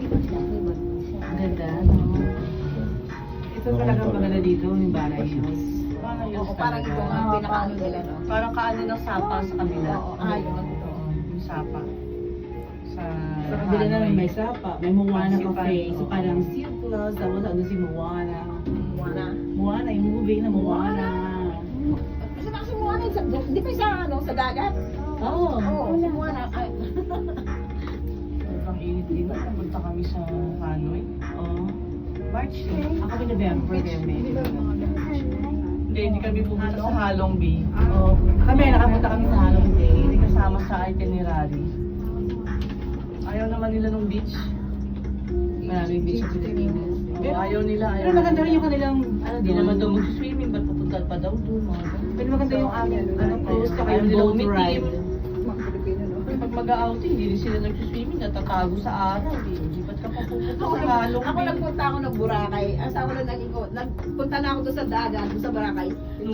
Ganda, no? Ito talagang maganda dito, yung Balay Hills. Oo, parang ito nga pinakaano nila, no? Parang kaano ng sapa sa kabila. Oo, yun. Yung sapa. Sa Sa kabila naman may sapa, may Moana Fancy Cafe. fan, So oo. parang Sea Plus, tapos ano si Moana. Moana. Moana, yung movie na Moana. Kasi baka si Moana, di pa sa ano, sa dagat? Oo. Oo, si Moana. Ay, Ang init din. Napunta kami sa Hanoi. Oo. March eh. Ako may November, Hindi kami pumunta sa Halong Bay. Oo. Kami, nakapunta kami sa Halong Bay. Hindi kasama sa itinerary. Ayaw naman nila ng beach. Maraming beach sa Pilipinas. Pero ayaw nila. Pero maganda rin yung kanilang, ano Hindi doon. naman daw mag-swimming. Ba't pupunta pa daw doon? Mga ganun. Pero maganda yung aming, ano, cruise, saka Ayaw yung nilang boat umitim. ride. mga Pilipino, no? Pag mag-outing, hindi rin sila nag-swimming. Natatago sa araw. Hindi ba't ka pa pupunta Ako, sa Halong ako Bay? nagpunta ako ng Boracay. Asawa na naging ko. Nagpunta na ako doon sa dagat, doon sa Boracay. Yung